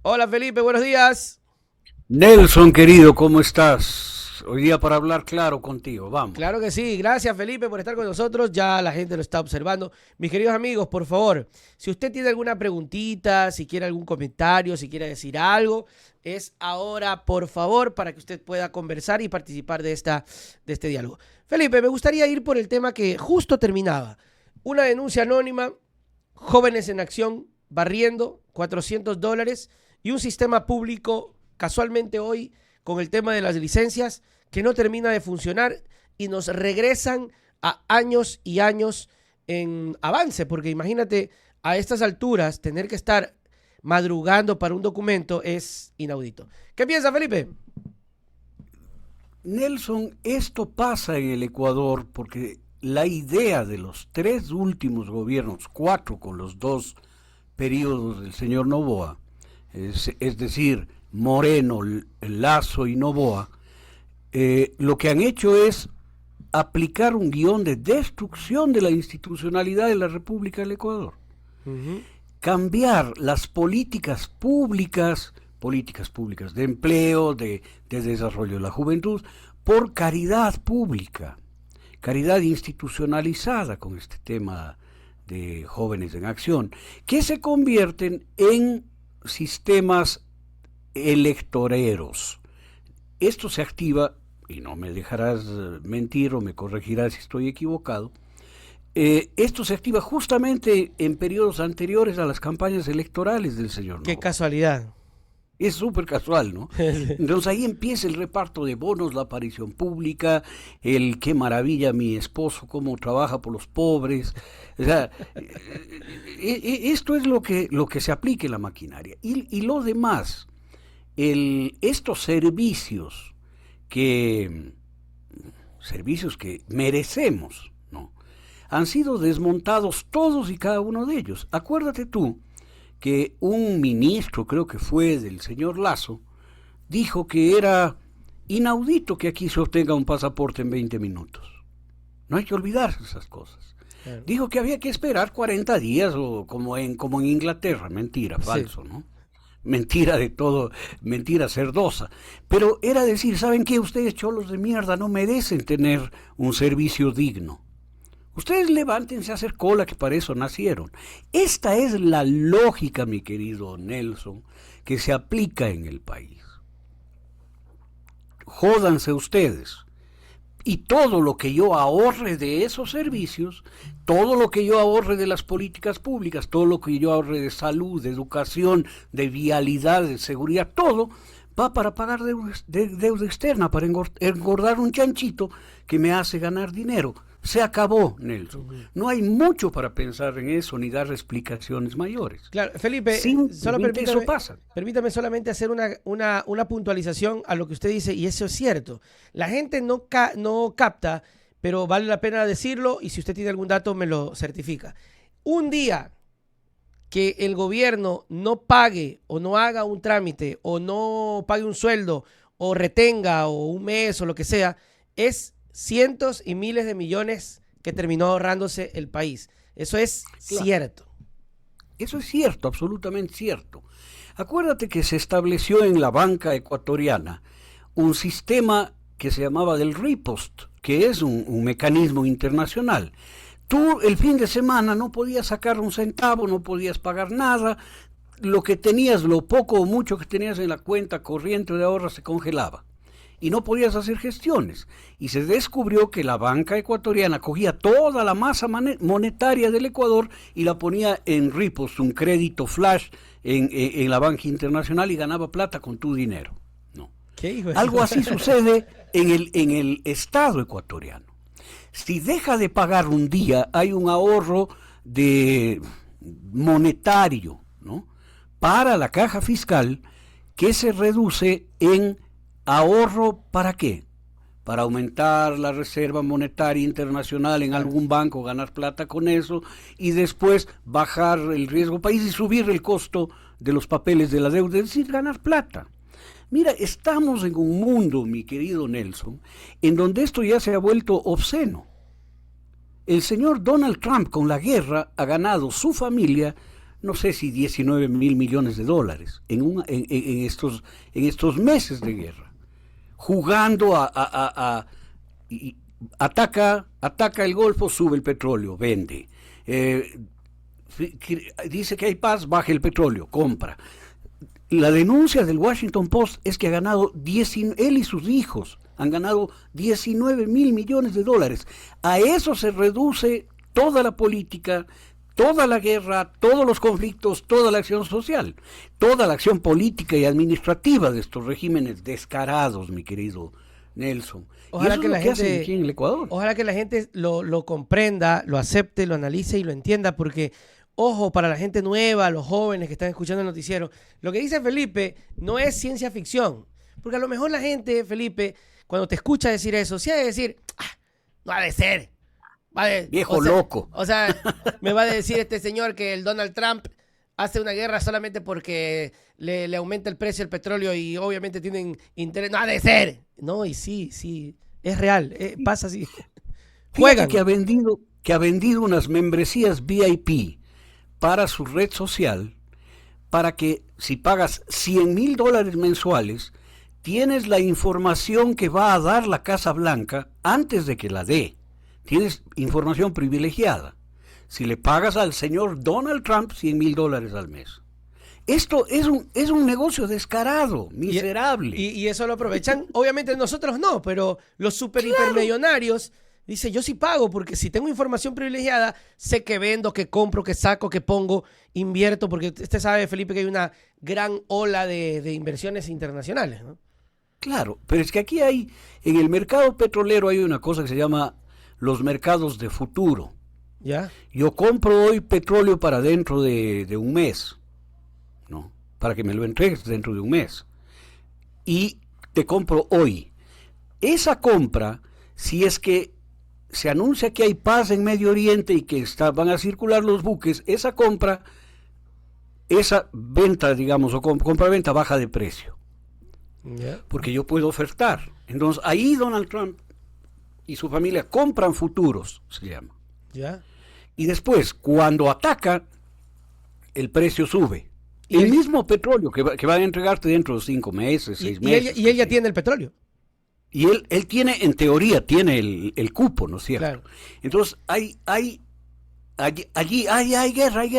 Hola Felipe, buenos días. Nelson, querido, ¿cómo estás? Hoy día para hablar claro contigo, vamos. Claro que sí, gracias Felipe por estar con nosotros, ya la gente lo está observando. Mis queridos amigos, por favor, si usted tiene alguna preguntita, si quiere algún comentario, si quiere decir algo, es ahora, por favor, para que usted pueda conversar y participar de este diálogo. Felipe, me gustaría ir por el tema que justo terminaba. Una denuncia anónima, jóvenes en acción, barriendo, $400 y un sistema público casualmente hoy con el tema de las licencias que no termina de funcionar y nos regresan a años y años en avance, porque imagínate a estas alturas tener que estar madrugando para un documento es inaudito. ¿Qué piensa Felipe? Nelson, esto pasa en el Ecuador porque la idea de los tres últimos gobiernos, cuatro con los dos periodos del señor Noboa, es decir, Moreno, Lazo y Noboa, lo que han hecho es aplicar un guión de destrucción de la institucionalidad de la República del Ecuador. Uh -huh. Cambiar las políticas públicas de empleo, de desarrollo de la juventud, por caridad pública, caridad institucionalizada con este tema de jóvenes en acción, que se convierten en sistemas electoreros. Esto se activa, y no me dejarás mentir o me corregirás si estoy equivocado, esto se activa justamente en periodos anteriores a las campañas electorales del señor Qué Noboa. casualidad. Es súper casual, ¿no? Entonces ahí empieza el reparto de bonos, la aparición pública, el qué maravilla mi esposo, cómo trabaja por los pobres. O sea, esto es lo que se aplica en la maquinaria. Y lo demás, estos servicios que merecemos, ¿no? Han sido desmontados todos y cada uno de ellos. Acuérdate tú que un ministro, creo que fue del señor Lazo, dijo que era inaudito que aquí se obtenga un pasaporte en 20 minutos. No hay que olvidar esas cosas. Claro. Dijo que había que esperar 40 días o como en Inglaterra. Mentira, falso, Sí. ¿no? Mentira de todo, mentira cerdosa. Pero era decir, ¿saben qué? Ustedes cholos de mierda no merecen tener un servicio digno. Ustedes levántense a hacer cola, que para eso nacieron. Esta es la lógica, mi querido Nelson, que se aplica en el país. Jódanse ustedes. Y todo lo que yo ahorre de esos servicios, todo lo que yo ahorre de las políticas públicas, todo lo que yo ahorre de salud, de educación, de vialidad, de seguridad, todo va para pagar deuda externa, para engordar un chanchito que me hace ganar dinero. Se acabó, Nelson. No hay mucho para pensar en eso ni dar explicaciones mayores. Claro, Felipe, solo Simplemente eso pasa. permítame solamente hacer una puntualización a lo que usted dice, y eso es cierto. La gente no capta, pero vale la pena decirlo, y si usted tiene algún dato me lo certifica. Un día que el gobierno no pague o no haga un trámite o no pague un sueldo o retenga o un mes o lo que sea, es cientos y miles de millones que terminó ahorrándose el país. Eso es Claro. cierto. Eso es cierto, absolutamente cierto. Acuérdate que se estableció en la banca ecuatoriana un sistema que se llamaba del ripost, que es un mecanismo internacional. Tú el fin de semana no podías sacar un centavo, no podías pagar nada, lo que tenías, lo poco o mucho que tenías en la cuenta corriente de ahorro se congelaba y no podías hacer gestiones. Y se descubrió que la banca ecuatoriana cogía toda la masa monetaria del Ecuador y la ponía en repos, un crédito flash en la banca internacional, y ganaba plata con tu dinero. No. ¿Qué hijo de Algo así sucede en el Estado ecuatoriano. Si deja de pagar un día, hay un ahorro de monetario, ¿no?, para la caja fiscal, que se reduce en ahorro. ¿Para qué? Para aumentar la reserva monetaria internacional en algún banco, ganar plata con eso, y después bajar el riesgo país y subir el costo de los papeles de la deuda, es decir, ganar plata. Mira, estamos en un mundo, mi querido Nelson, en donde esto ya se ha vuelto obsceno. El señor Donald Trump, con la guerra, ha ganado su familia no sé si 19.000 millones de dólares en estos meses de guerra, jugando y ataca el Golfo, sube el petróleo, vende. Dice que hay paz, baja el petróleo, compra. La denuncia del Washington Post es que ha ganado, él y sus hijos han ganado 19.000 millones de dólares. A eso se reduce toda la política, toda la guerra, todos los conflictos, toda la acción social, toda la acción política y administrativa de estos regímenes descarados, mi querido Nelson. Ojalá que la gente, aquí en el Ecuador. Ojalá que la gente lo comprenda, lo acepte, lo analice y lo entienda, porque, ojo, para la gente nueva, los jóvenes que están escuchando el noticiero, lo que dice Felipe no es ciencia ficción, porque a lo mejor la gente, Felipe, cuando te escucha decir eso, sí ha de decir, no ha de ser. Viejo loco. O sea, me va a decir este señor que el Donald Trump hace una guerra solamente porque le aumenta el precio del petróleo y obviamente tienen interés. No ha de ser. No, y sí, es real, pasa así. Juegan. Que ha vendido unas membresías VIP para su red social, para que si pagas $100,000 mensuales, tienes la información que va a dar la Casa Blanca antes de que la dé. Tienes información privilegiada. Si le pagas al señor Donald Trump $100,000 al mes. Esto es un negocio descarado, miserable. Y eso lo aprovechan. Obviamente nosotros no, pero los super hipermillonarios dicen, yo sí pago, porque si tengo información privilegiada, sé que vendo, que compro, que saco, que pongo, invierto, porque usted sabe, Felipe, que hay una gran ola de inversiones internacionales, ¿no? Claro, pero es que aquí en el mercado petrolero hay una cosa que se llama los mercados de futuro. ¿Ya? Yo compro hoy petróleo para dentro de un mes, ¿no? Para que me lo entregues dentro de un mes. Y te compro hoy. Esa compra, si es que se anuncia que hay paz en Medio Oriente y que van a circular los buques, esa venta, digamos, o compra-venta baja de precio. ¿Ya? Porque yo puedo ofertar. Entonces ahí Donald Trump y su familia compran futuros, se llama. ¿Ya? Y después, cuando ataca, el precio sube. El mismo petróleo que van a entregarte dentro de 5 meses, 6 meses. Y él ya tiene el petróleo. Y él tiene, en teoría, tiene el cupo, ¿no es cierto? Claro. Entonces, allí hay guerra. Y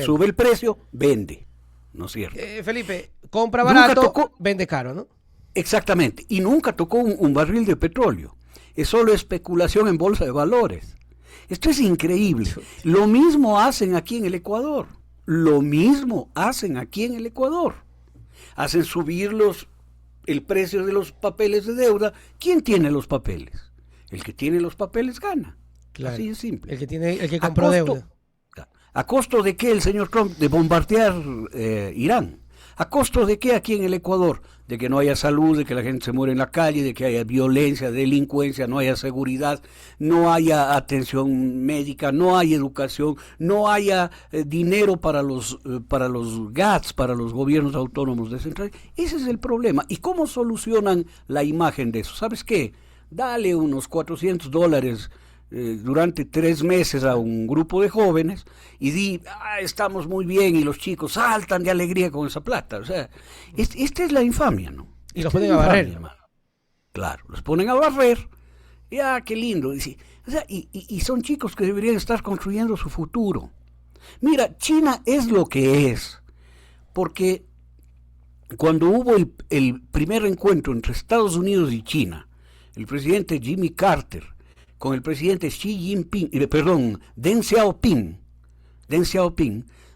sube el precio, vende, ¿no es cierto? Felipe, compra barato, vende caro, ¿no? Exactamente. Y nunca tocó un barril de petróleo. Es solo especulación en bolsa de valores. Esto es increíble. Lo mismo hacen aquí en el Ecuador. Hacen subir el precio de los papeles de deuda. ¿Quién tiene los papeles? El que tiene los papeles gana. Claro. Así de simple. El que compró deuda. ¿A costo de qué el señor Trump de bombardear Irán? ¿A costo de qué aquí en el Ecuador? De que no haya salud, de que la gente se muere en la calle, de que haya violencia, delincuencia, no haya seguridad, no haya atención médica, no haya educación, no haya dinero para los GATS, para los gobiernos autónomos descentralizados. Ese es el problema. ¿Y cómo solucionan la imagen de eso? ¿Sabes qué? Dale unos $400 durante 3 meses a un grupo de jóvenes y estamos muy bien, y los chicos saltan de alegría con esa plata. O sea, esta es la infamia, ¿no? Y los ponen a barrer. Hermano. Claro, los ponen a barrer. Qué lindo. Y son chicos que deberían estar construyendo su futuro. Mira, China es lo que es, porque cuando hubo el primer encuentro entre Estados Unidos y China, el presidente Jimmy Carter con el presidente Deng Xiaoping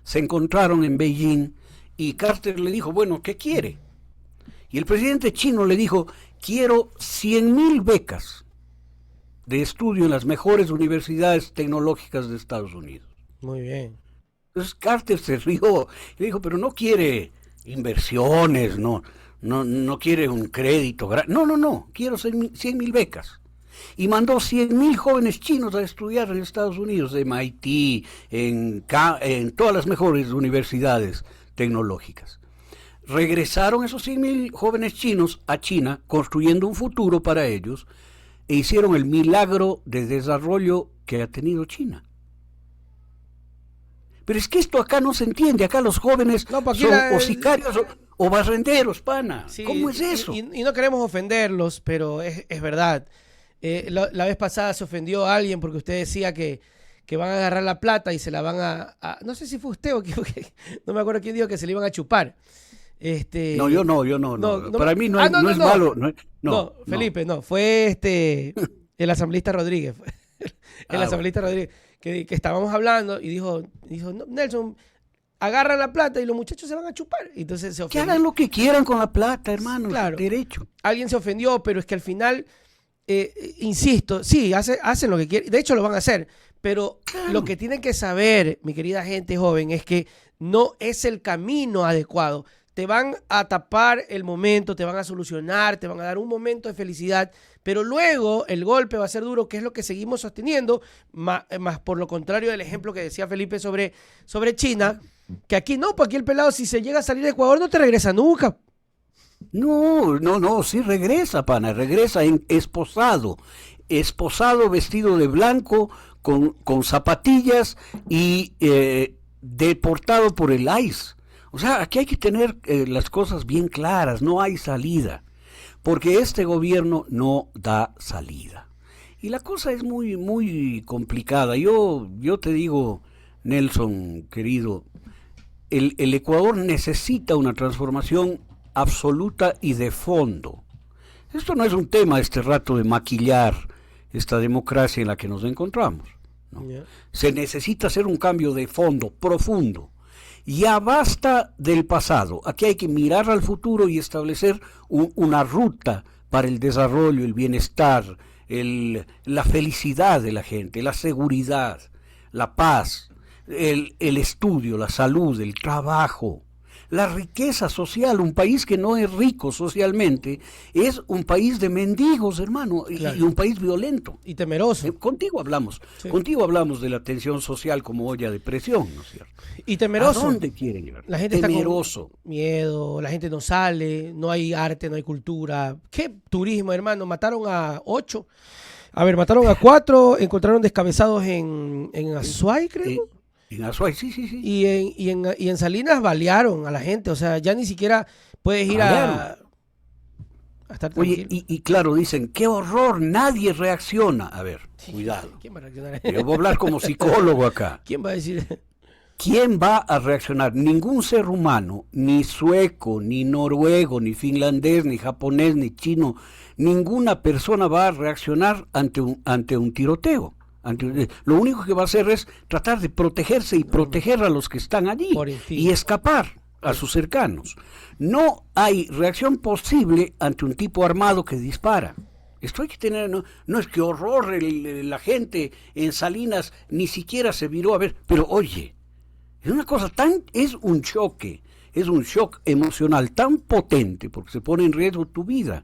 se encontraron en Beijing, y Carter le dijo, bueno, ¿qué quiere? Y el presidente chino le dijo, quiero 100,000 becas de estudio en las mejores universidades tecnológicas de Estados Unidos. Muy bien. Entonces Carter se rió y le dijo, pero no quiere inversiones, no quiere un crédito. No, quiero 100,000 becas. Y mandó 100,000 jóvenes chinos a estudiar en Estados Unidos, en MIT, en todas las mejores universidades tecnológicas. Regresaron esos 100,000 jóvenes chinos a China, construyendo un futuro para ellos, e hicieron el milagro de desarrollo que ha tenido China. Pero es que esto acá no se entiende, acá los jóvenes No, pues aquí son o sicarios o barrenderos, pana. Sí, ¿Cómo es eso? y no queremos ofenderlos, pero es verdad. La vez pasada se ofendió a alguien porque usted decía que van a agarrar la plata y se la van no sé si fue usted o no me acuerdo quién dijo que se le iban a chupar. No, yo no. Para mí no es malo. No, Felipe, no. Fue el asambleísta Rodríguez. El asambleísta Rodríguez, que estábamos hablando y dijo no, Nelson, agarran la plata y los muchachos se van a chupar. Entonces se ofendió. Que hagan lo que quieran con la plata, hermano. Claro. Derecho. Alguien se ofendió, pero es que al final, insisto, sí, hacen lo que quieren. De hecho, lo van a hacer. Pero lo que tienen que saber, mi querida gente joven, es que no es el camino adecuado. Te van a tapar el momento, te van a solucionar, te van a dar un momento de felicidad, pero luego el golpe va a ser duro, que es lo que seguimos sosteniendo, más por lo contrario del ejemplo que decía Felipe sobre China, que aquí no, pues aquí el pelado si se llega a salir de Ecuador no te regresa nunca. No, sí regresa, pana, regresa esposado vestido de blanco, con zapatillas y deportado por el ICE. O sea, aquí hay que tener las cosas bien claras, no hay salida, porque este gobierno no da salida. Y la cosa es muy, muy complicada. Yo te digo, Nelson, querido, el Ecuador necesita una transformación absoluta y de fondo. Esto no es un tema este rato de maquillar esta democracia en la que nos encontramos, ¿no? Yeah. Se necesita hacer un cambio de fondo, profundo. Ya basta del pasado. Aquí hay que mirar al futuro y establecer una ruta para el desarrollo, el bienestar, la felicidad de la gente, la seguridad, la paz, el estudio, la salud, el trabajo, la riqueza social. Un país que no es rico socialmente es un país de mendigos, hermano, claro. Y un país violento. Y temeroso. Contigo hablamos de la tensión social como olla de presión, ¿no es cierto? Y temeroso. ¿A dónde quieren llegar? La gente temeroso. Está con miedo, la gente no sale, no hay arte, no hay cultura. ¿Qué turismo, hermano? Mataron a 8. Mataron a 4, encontraron descabezados en Azuay, creo. En Azuay, sí. Y en Salinas balearon a la gente, o sea, ya ni siquiera puedes ir a estar tranquilo. Oye, y claro, dicen, qué horror, nadie reacciona. A ver, cuidado. ¿Quién va a reaccionar? Yo voy a hablar como psicólogo acá. ¿Quién va a decir? ¿Quién va a reaccionar? Ningún ser humano, ni sueco, ni noruego, ni finlandés, ni japonés, ni chino, ninguna persona va a reaccionar ante un tiroteo. Lo único que va a hacer es tratar de protegerse y proteger a los que están allí y escapar a sus cercanos. No hay reacción posible ante un tipo armado que dispara. Esto hay que tener, no es que horror, la gente en Salinas ni siquiera se viró a ver, pero oye, es una cosa es un shock emocional tan potente porque se pone en riesgo tu vida,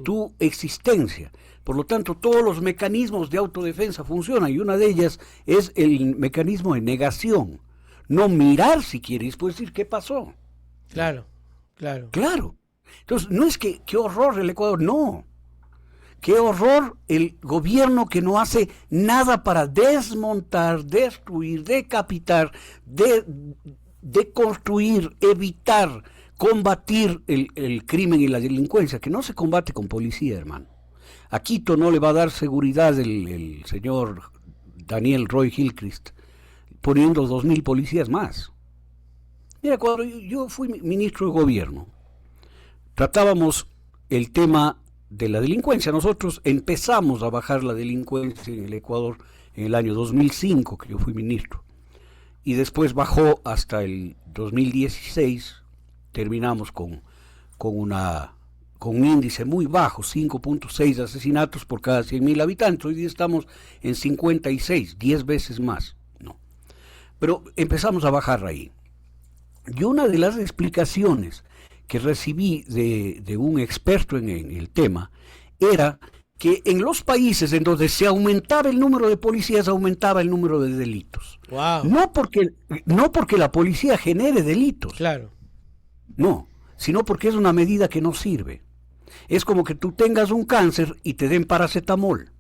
tu existencia. Por lo tanto, todos los mecanismos de autodefensa funcionan y una de ellas es el mecanismo de negación. No mirar siquiera y después decir qué pasó. Claro. Entonces, no es que qué horror el Ecuador, no. Qué horror el gobierno que no hace nada para desmontar, destruir, decapitar, deconstruir, evitar, combatir el crimen y la delincuencia, que no se combate con policía, hermano. A Quito no le va a dar seguridad el señor Daniel Roy Gilchrist poniendo 2,000 policías más. Mira, cuando yo fui ministro de gobierno, tratábamos el tema de la delincuencia. Nosotros empezamos a bajar la delincuencia en el Ecuador en el año 2005, que yo fui ministro, y después bajó hasta el 2016, terminamos con un índice muy bajo, 5.6 asesinatos por cada 100,000 habitantes. Hoy día estamos en 56, 10 veces más, ¿no? Pero empezamos a bajar ahí. Y una de las explicaciones que recibí de un experto en el tema era que en los países en donde se aumentaba el número de policías, aumentaba el número de delitos. Wow. No porque la policía genere delitos. Claro. No, sino porque es una medida que no sirve. Es como que tú tengas un cáncer y te den paracetamol.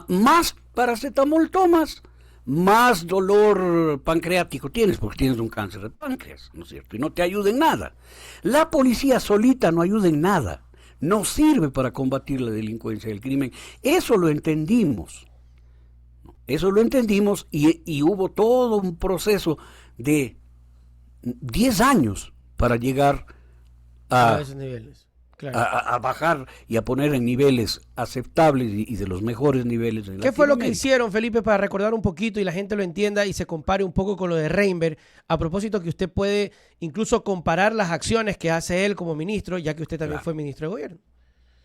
Más paracetamol tomas, más dolor pancreático tienes porque tienes un cáncer de páncreas, ¿no es cierto? Y no te ayuda en nada. La policía solita no ayuda en nada, no sirve para combatir la delincuencia y el crimen. Eso lo entendimos. Eso lo entendimos y hubo todo un proceso de 10 años para llegar A esos niveles. Claro. a bajar y a poner en niveles aceptables y de los mejores niveles. ¿Qué fue lo que hicieron, Felipe, para recordar un poquito y la gente lo entienda y se compare un poco con lo de Reinberg? A propósito que usted puede incluso comparar las acciones que hace él como ministro, ya que usted también fue ministro de gobierno.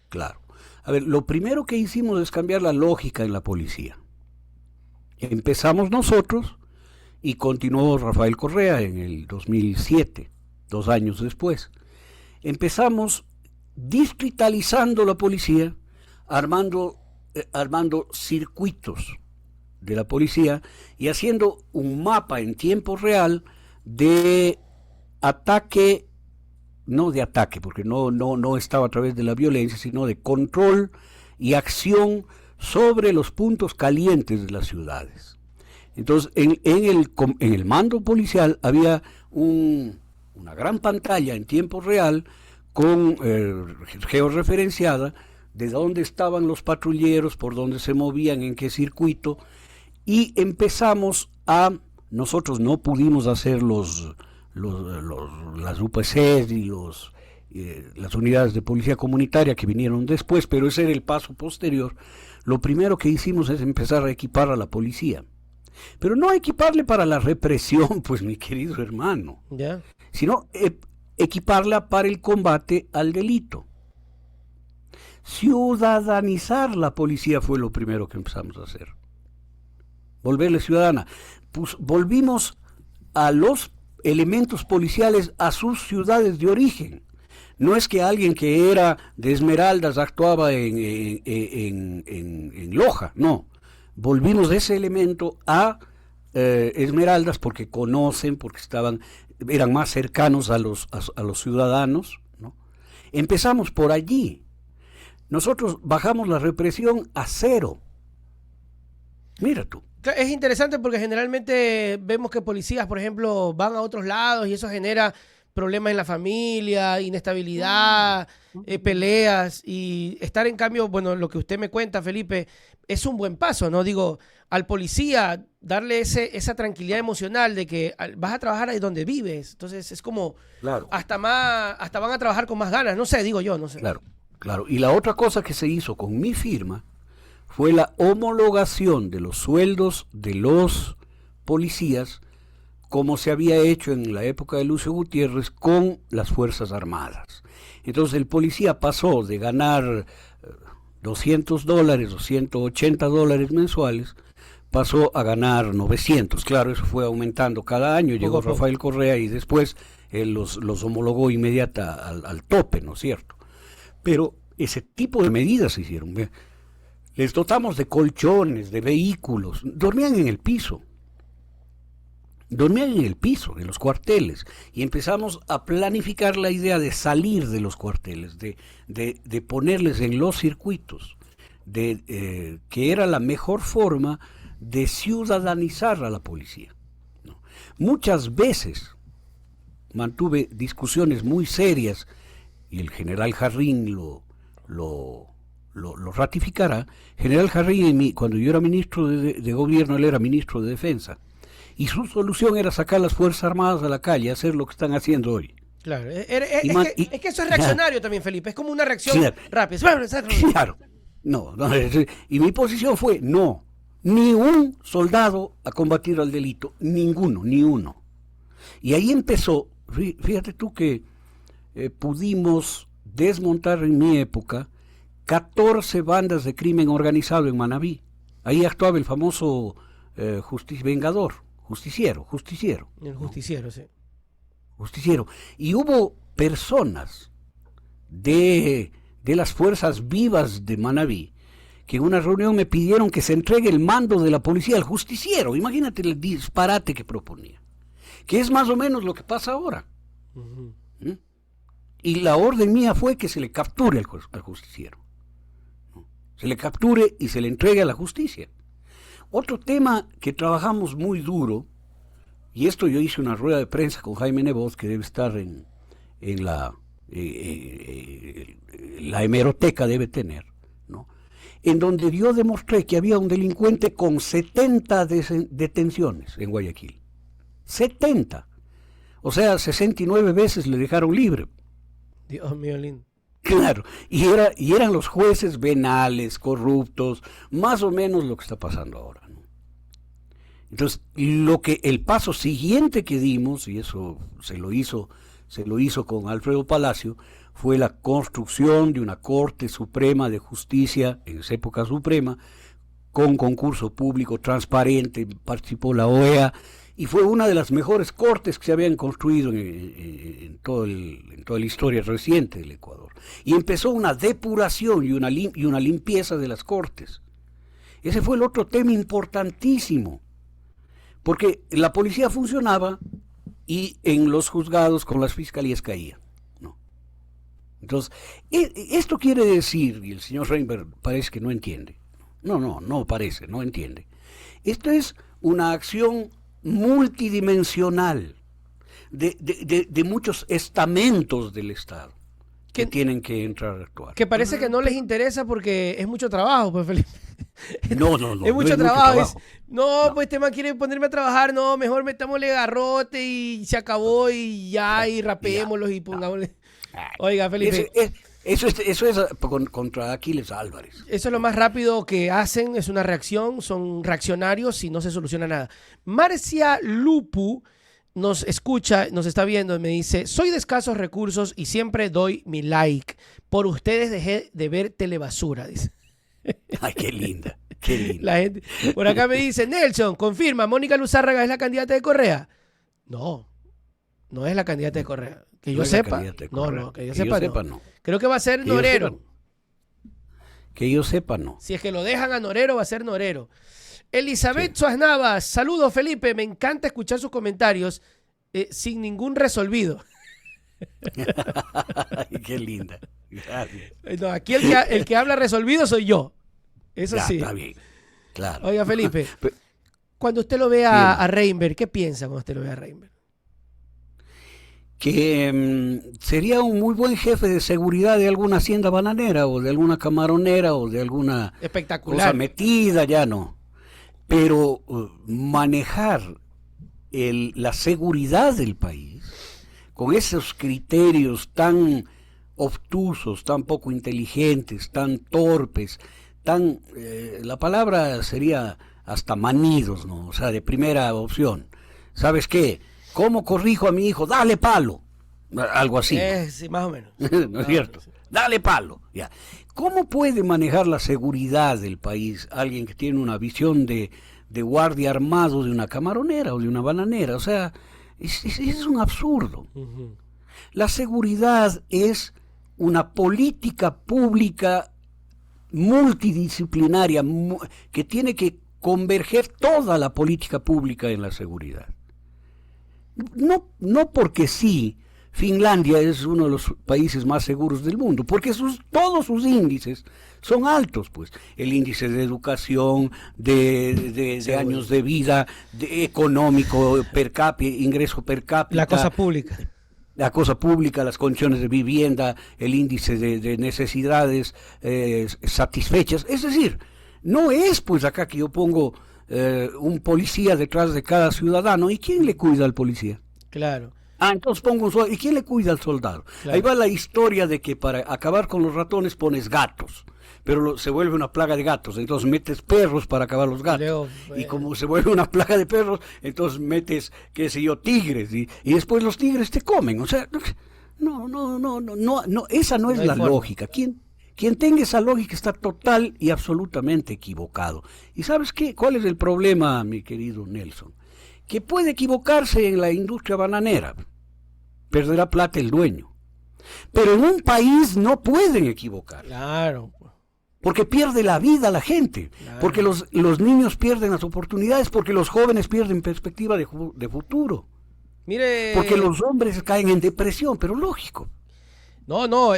Claro. A ver, lo primero que hicimos es cambiar la lógica en la policía. Empezamos nosotros y continuó Rafael Correa en el 2007, 2 años después. Empezamos distritalizando la policía, armando circuitos de la policía y haciendo un mapa en tiempo real de ataque, no de ataque, porque no estaba a través de la violencia, sino de control y acción sobre los puntos calientes de las ciudades. Entonces, en el mando policial había una gran pantalla en tiempo real con georreferenciada de dónde estaban los patrulleros, por dónde se movían, en qué circuito, y empezamos nosotros no pudimos hacer las UPCs y las unidades de policía comunitaria que vinieron después, pero ese era el paso posterior. Lo primero que hicimos es empezar a equipar a la policía. Pero no equiparle para la represión, pues mi querido hermano, sino equiparla para el combate al delito. Ciudadanizar la policía fue lo primero que empezamos a hacer. Volverle ciudadana. Pues volvimos a los elementos policiales a sus ciudades de origen. No es que alguien que era de Esmeraldas actuaba en Loja, no. Volvimos de ese elemento a Esmeraldas porque conocen, porque eran más cercanos a los ciudadanos, ¿no? Empezamos por allí. Nosotros bajamos la represión a 0. Mira tú. Es interesante porque generalmente vemos que policías, por ejemplo, van a otros lados y eso genera problemas en la familia, inestabilidad, peleas, y estar en cambio, bueno, lo que usted me cuenta, Felipe, es un buen paso, ¿no? Digo, al policía darle esa tranquilidad emocional de que vas a trabajar ahí donde vives, entonces es como, claro, hasta van a trabajar con más ganas, no sé, digo yo, no sé. Claro, y la otra cosa que se hizo con mi firma fue la homologación de los sueldos de los policías como se había hecho en la época de Lucio Gutiérrez con las Fuerzas Armadas. Entonces el policía pasó de ganar $200 o $180 mensuales, pasó a ganar 900. Claro, eso fue aumentando cada año. Llegó Rafael Correa y después él los homologó inmediata al tope, ¿no es cierto? Pero ese tipo de medidas se hicieron. Les dotamos de colchones, de vehículos, dormían en el piso, en los cuarteles, y empezamos a planificar la idea de salir de los cuarteles, de ponerles en los circuitos, que era la mejor forma de ciudadanizar a la policía, ¿no? Muchas veces mantuve discusiones muy serias, y el general Jarrín lo ratificará. General Jarrín, cuando yo era ministro de gobierno, él era ministro de defensa, y su solución era sacar las Fuerzas Armadas a la calle, hacer lo que están haciendo hoy. Claro, es que eso es reaccionario también, Felipe, es como una reacción rápida. Claro, y mi posición fue, no, ni un soldado a combatir al delito, ninguno, ni uno. Y ahí empezó, fíjate tú que pudimos desmontar en mi época 14 bandas de crimen organizado en Manabí. Ahí actuaba el famoso justiciero. El justiciero, sí. Justiciero. Y hubo personas de las fuerzas vivas de Manabí que en una reunión me pidieron que se entregue el mando de la policía al justiciero. Imagínate el disparate que proponía. Que es más o menos lo que pasa ahora. Uh-huh. Y la orden mía fue que se le capture al justiciero. Se le capture y se le entregue a la justicia. Otro tema que trabajamos muy duro, y esto yo hice una rueda de prensa con Jaime Nebot, que debe estar en la hemeroteca, debe tener, ¿no? En donde yo demostré que había un delincuente con 70 detenciones en Guayaquil. 70. O sea, 69 veces le dejaron libre. Dios mío, lindo. Claro, y eran los jueces venales, corruptos, más o menos lo que está pasando ahora, ¿no? Entonces, el paso siguiente que dimos, y eso se lo hizo con Alfredo Palacio, fue la construcción de una Corte Suprema de Justicia, en esa época suprema, con concurso público transparente, participó la OEA, y fue una de las mejores cortes que se habían construido en toda la historia reciente del Ecuador. Y empezó una depuración y una limpieza de las cortes. Ese fue el otro tema importantísimo, porque la policía funcionaba y en los juzgados con las fiscalías caía, ¿no? Entonces, esto quiere decir, y el señor Reinberg parece que no entiende, no parece, no entiende. Esto es una acción multidimensional de muchos estamentos del Estado que tienen que entrar a actuar. Que parece que no les interesa porque es mucho trabajo, pues, Felipe. No. Es mucho trabajo. Pues este man quiere ponerme a trabajar, no, mejor metámosle garrote y se acabó y ya, y rapémoslos y pongámosle. Oiga, Felipe. Eso es contra Aquiles Álvarez. Eso es lo más rápido que hacen, es una reacción, son reaccionarios y no se soluciona nada. Marcia Lupu nos escucha, nos está viendo y me dice: soy de escasos recursos y siempre doy mi like. Por ustedes dejé de ver Telebasura, dice. Ay, qué linda, qué linda. La gente, por acá me dice: Nelson, confirma, ¿Mónica Luzárraga es la candidata de Correa? No es la candidata de Correa. Que yo sepa. Que yo sepa, no. Creo que va a ser Norero. Que yo sepa, no. Si es que lo dejan a Norero, va a ser Norero. Elizabeth Suárez Navas, saludos, Felipe, me encanta escuchar sus comentarios sin ningún resolvido. Ay, qué linda. Gracias. No, aquí el que habla resolvido soy yo. Eso ya, sí. Está bien, claro. Oiga, Felipe, cuando usted lo ve a Reinberg, ¿qué piensa cuando usted lo ve a Reinberg? Que sería un muy buen jefe de seguridad de alguna hacienda bananera o de alguna camaronera o de alguna cosa metida, ya no. Pero manejar la seguridad del país con esos criterios tan obtusos, tan poco inteligentes, tan torpes, la palabra sería hasta manidos, ¿no? O sea, de primera opción. ¿Sabes qué? ¿Cómo corrijo a mi hijo? Dale palo. Algo así. Sí, más o menos. ¿No es cierto? Dale palo. Ya. ¿Cómo puede manejar la seguridad del país alguien que tiene una visión de guardia armado de una camaronera o de una bananera? O sea, es un absurdo. Uh-huh. La seguridad es una política pública multidisciplinaria que tiene que converger toda la política pública en la seguridad. No porque sí, Finlandia es uno de los países más seguros del mundo, porque todos sus índices son altos, pues. El índice de educación, de años de vida, económico, per cápita, ingreso per cápita. La cosa pública. La cosa pública, las condiciones de vivienda, el índice de necesidades satisfechas. Es decir, no es pues acá que yo pongo un policía detrás de cada ciudadano. ¿Y quién le cuida al policía? Claro. Entonces pongo un soldado. ¿Y quién le cuida al soldado? Claro. Ahí va la historia de que para acabar con los ratones pones gatos, pero se vuelve una plaga de gatos, entonces metes perros para acabar los gatos. Y como se vuelve una plaga de perros, entonces metes, qué sé yo, tigres, y después los tigres te comen. O sea, no, esa no es la lógica. Quien tenga esa lógica está total y absolutamente equivocado. ¿Y sabes qué? ¿Cuál es el problema, mi querido Nelson? Que puede equivocarse en la industria bananera, perderá plata el dueño. Pero en un país no pueden equivocar. Claro. Porque pierde la vida la gente, claro. Porque los niños pierden las oportunidades, porque los jóvenes pierden perspectiva de futuro. Mire, porque los hombres caen en depresión, pero lógico. No,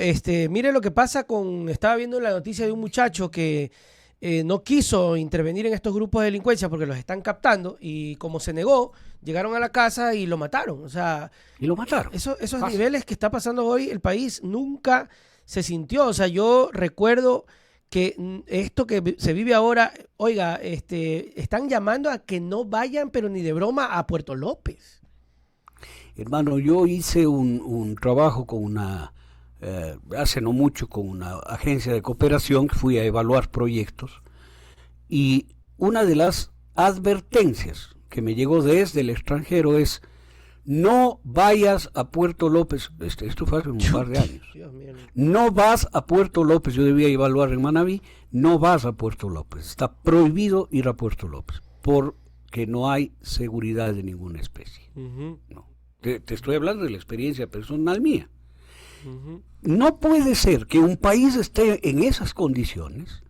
mire lo que pasa estaba viendo la noticia de un muchacho que no quiso intervenir en estos grupos de delincuencia porque los están captando y como se negó, llegaron a la casa y lo mataron. O sea, y lo mataron. Esos niveles que está pasando hoy el país nunca se sintió. O sea, yo recuerdo que esto que se vive ahora, oiga, están llamando a que no vayan, pero ni de broma, a Puerto López. Hermano, yo hice un trabajo con hace no mucho, con una agencia de cooperación, que fui a evaluar proyectos, y una de las advertencias que me llegó desde el extranjero es: no vayas a Puerto López. Esto fue hace un par de años. No vas a Puerto López. Yo debía evaluar en Manabí. No vas a Puerto López. Está prohibido ir a Puerto López porque no hay seguridad de ninguna especie. No. Te estoy hablando de la experiencia personal mía. No puede ser que un país esté en esas condiciones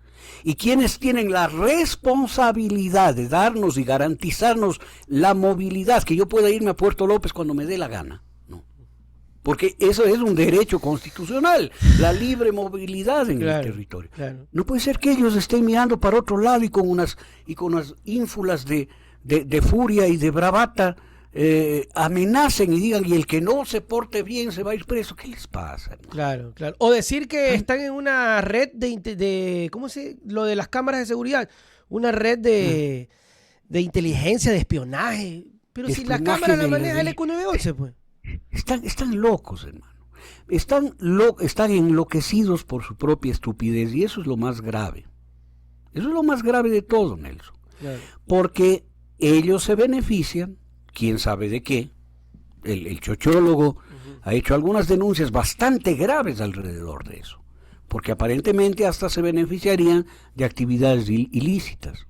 y quienes tienen la responsabilidad de darnos y garantizarnos la movilidad, que yo pueda irme a Puerto López cuando me dé la gana, no. Porque eso es un derecho constitucional, la libre movilidad en el territorio. Claro. No puede ser que ellos estén mirando para otro lado y con unas ínfulas de furia y de bravata amenacen y digan: y el que no se porte bien se va a ir preso. ¿Qué les pasa, hermano? Claro, claro. O decir que están en una red de ¿cómo se? Lo de las cámaras de seguridad, una red de inteligencia, de espionaje. Pero si la cámara la maneja el EQ911, pues. Están locos, hermano. Están enloquecidos por su propia estupidez, y eso es lo más grave. Eso es lo más grave de todo, Nelson. Claro. Porque ellos se benefician, quién sabe de qué. El chochólogo ha hecho algunas denuncias bastante graves alrededor de eso, porque aparentemente hasta se beneficiarían de actividades ilícitas.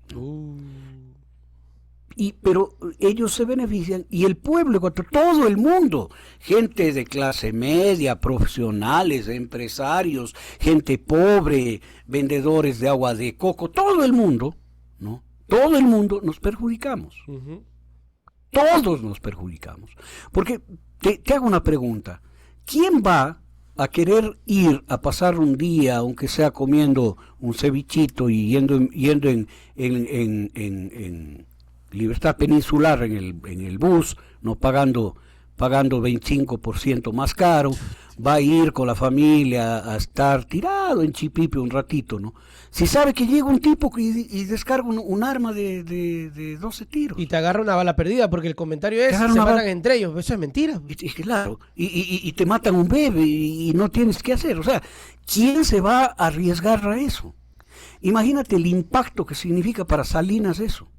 Pero ellos se benefician, y el pueblo, todo el mundo, gente de clase media, profesionales, empresarios, gente pobre, vendedores de agua de coco, todo el mundo, ¿no? Todo el mundo nos perjudicamos. Todos nos perjudicamos. Porque te hago una pregunta: ¿quién va a querer ir a pasar un día, aunque sea comiendo un cevichito y yendo en Libertad Peninsular en el bus, no pagando 25% más caro, va a ir con la familia a estar tirado en Chipipe un ratito, ¿no? Si sabe que llega un tipo y descarga un arma de 12 tiros. Y te agarra una bala perdida, porque el comentario es: se matan entre ellos. Eso es mentira. Claro, y te matan un bebé y no tienes qué hacer. O sea, ¿quién se va a arriesgar a eso? Imagínate el impacto que significa para Salinas eso.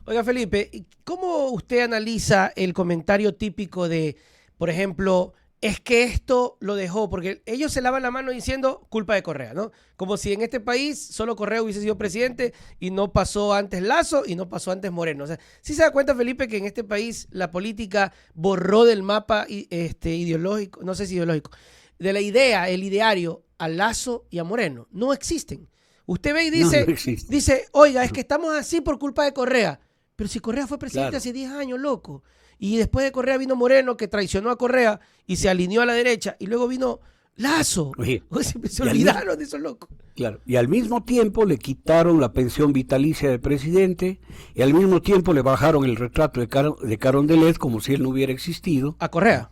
Oiga, Felipe, ¿cómo usted analiza el comentario típico de, por ejemplo, es que esto lo dejó? Porque ellos se lavan la mano diciendo culpa de Correa, ¿no? Como si en este país solo Correa hubiese sido presidente y no pasó antes Lazo y no pasó antes Moreno. O sea, ¿sí se da cuenta, Felipe, que en este país la política borró del mapa ideológico, no sé si ideológico, de la idea, el ideario, a Lazo y a Moreno? No existen. Usted ve y dice, oiga, es que estamos así por culpa de Correa. Pero si Correa fue presidente hace 10 años, loco. Y después de Correa vino Moreno, que traicionó a Correa y se alineó a la derecha. Y luego vino Lazo. Oye, se olvidaron de esos locos. Claro. Y al mismo tiempo le quitaron la pensión vitalicia del presidente. Y al mismo tiempo le bajaron el retrato de Carondelet como si él no hubiera existido. ¿A Correa?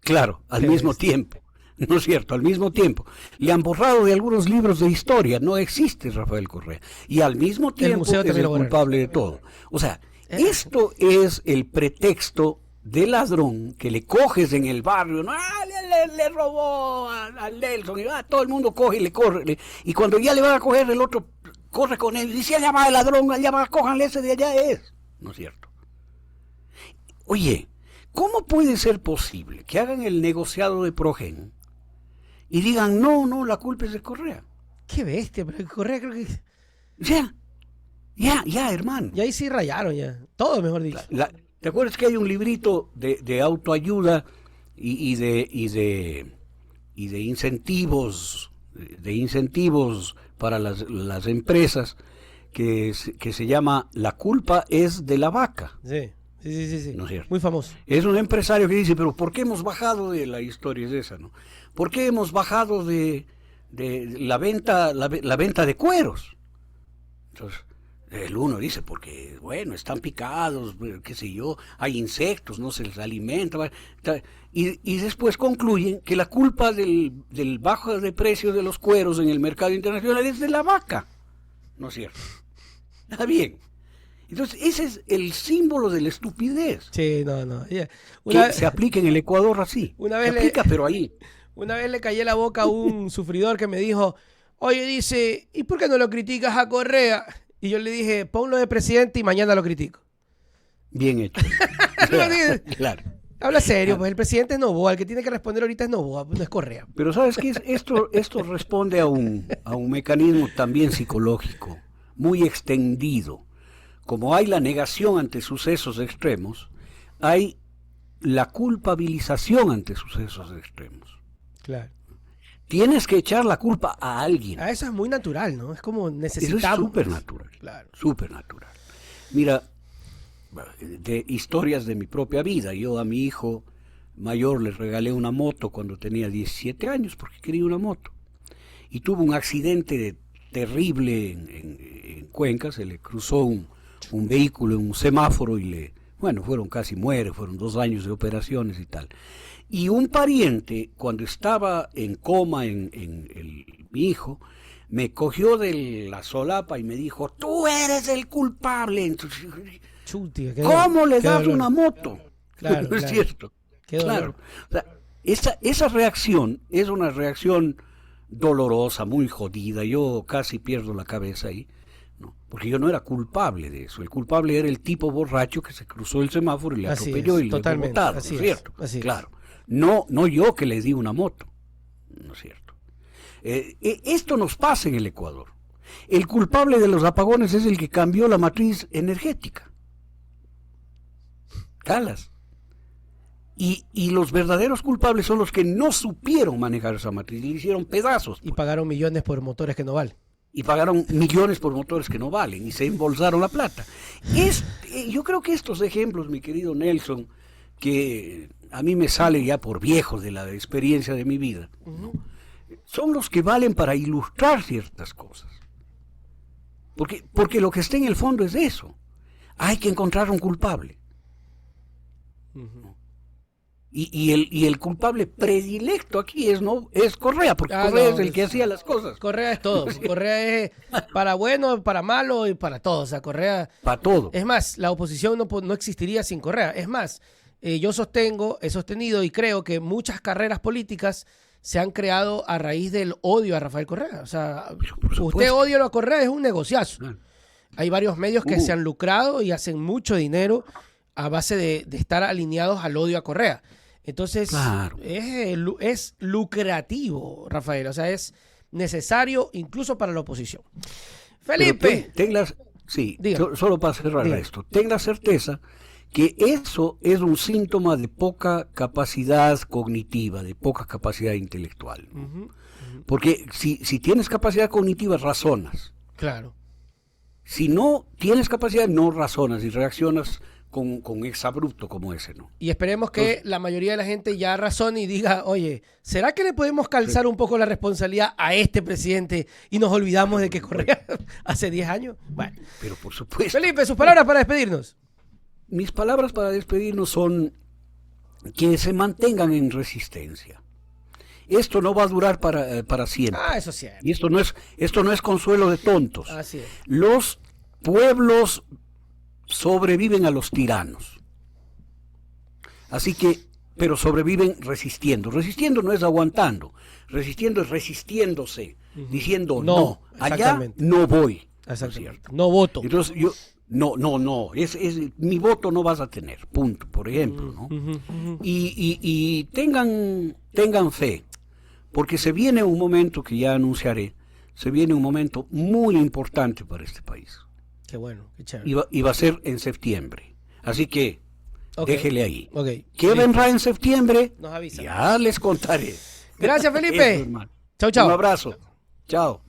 Claro, al mismo tiempo. ¿No es cierto? Al mismo tiempo. Le han borrado de algunos libros de historia. No existe Rafael Correa. Y al mismo tiempo es el culpable de todo. O sea, esto es el pretexto de ladrón que le coges en el barrio. ¿No? Le robó a Nelson. Y todo el mundo coge y le corre. Y cuando ya le van a coger, el otro corre con él. Y dice: allá va el ladrón, allá va, cójanle, ese de allá es. ¿No es cierto? Oye, ¿cómo puede ser posible que hagan el negociado de Progen y digan: no, la culpa es de Correa? Qué bestia, pero Correa creo que... Ya, hermano. Y ahí sí rayaron ya. Todo, mejor dicho. ¿Te acuerdas que hay un librito de autoayuda y de incentivos para las empresas que se llama La culpa es de la vaca? Sí. ¿No es cierto? Muy famoso. Es un empresario que dice: pero ¿por qué hemos bajado de la historia? Es esa, ¿no? ¿Por qué hemos bajado de la venta de cueros? Entonces, el uno dice, porque, bueno, están picados, qué sé yo, hay insectos, no se les alimenta. Y después concluyen que la culpa del bajo de precios de los cueros en el mercado internacional es de la vaca. ¿No es cierto? Está bien. Entonces, ese es el símbolo de la estupidez. Sí, no. Yeah. Que se aplica en el Ecuador así. Se aplica, pero ahí. Una vez le callé la boca a un sufridor que me dijo, oye, dice, ¿y por qué no lo criticas a Correa? Y yo le dije, ponlo de presidente y mañana lo critico. Bien hecho. Claro. Habla serio, pues el presidente es Noboa, el que tiene que responder ahorita es Noboa, no es Correa. Pero ¿sabes qué? Esto responde a un mecanismo también psicológico, muy extendido. Como hay la negación ante sucesos extremos, hay la culpabilización ante sucesos extremos. Claro. Tienes que echar la culpa a alguien. Eso es muy natural, ¿no? Es como necesitamos. Eso es súper natural. Claro. Súper natural. Mira, de historias de mi propia vida. Yo a mi hijo mayor le regalé una moto cuando tenía 17 años porque quería una moto. Y tuvo un accidente terrible en Cuenca, se le cruzó un vehículo en un semáforo y fueron casi muere, fueron 2 años de operaciones y tal. Y un pariente, cuando estaba en coma mi hijo, me cogió de la solapa y me dijo, tú eres el culpable. Entonces, Chuti, ¿cómo le das una moto? Claro, ¿No es cierto? Claro. O sea, esa reacción es una reacción dolorosa, muy jodida. Yo casi pierdo la cabeza ahí, ¿no? Porque yo no era culpable de eso. El culpable era el tipo borracho que se cruzó el semáforo y le atropelló y le dejó botado, ¿no es cierto? Claro. No yo que le di una moto, ¿no es cierto? Esto nos pasa en el Ecuador. El culpable de los apagones es el que cambió la matriz energética. Calas. Y los verdaderos culpables son los que no supieron manejar esa matriz y le hicieron pedazos. Y pagaron millones por motores que no valen. Y pagaron millones por motores que no valen y se embolsaron la plata. Yo creo que estos ejemplos, mi querido Nelson, que a mí me sale ya por viejos de la experiencia de mi vida, ¿no? Son los que valen para ilustrar ciertas cosas. Porque lo que está en el fondo es eso. Hay que encontrar un culpable. Y el culpable predilecto aquí es Correa, porque Correa es el que hacía las cosas. Correa es todo. Correa es para bueno, para malo y para todo. O sea, Correa... Para todo. Es más, la oposición no existiría sin Correa. Es más, he sostenido y creo que muchas carreras políticas se han creado a raíz del odio a Rafael Correa. O sea, usted odia a Correa, es un negociazo. Hay varios medios que se han lucrado y hacen mucho dinero a base de estar alineados al odio a Correa. Entonces, claro, es lucrativo, Rafael. O sea, es necesario incluso para la oposición. Felipe. Solo para cerrar esto. Ten la certeza que eso es un síntoma de poca capacidad cognitiva, de poca capacidad intelectual. Porque si tienes capacidad cognitiva, razonas. Claro. Si no tienes capacidad, no razonas y reaccionas con exabrupto como ese, ¿no? Y esperemos que la mayoría de la gente ya razone y diga, oye, ¿será que le podemos calzar un poco la responsabilidad a este presidente y nos olvidamos de que Correa hace 10 años? Bueno. Pero por supuesto. Felipe, sus palabras para despedirnos. Mis palabras para despedirnos son que se mantengan en resistencia. Esto no va a durar para siempre. Eso sí. Y esto no es consuelo de tontos. Así es. Los pueblos sobreviven a los tiranos. Así que, pero sobreviven resistiendo. Resistiendo no es aguantando. Resistiendo es resistiéndose. Diciendo no. Allá no voy. Exactamente. No voto. Entonces yo... No. Mi voto no vas a tener. Punto, por ejemplo, ¿no? Y tengan fe. Porque se viene un momento que ya anunciaré. Se viene un momento muy importante para este país. Qué bueno, qué chévere. Y va a ser en septiembre. Así que déjele ahí. ¿Qué vendrá en septiembre? Nos avisa. Ya les contaré. Gracias, Felipe. Chau. Un abrazo. Chao.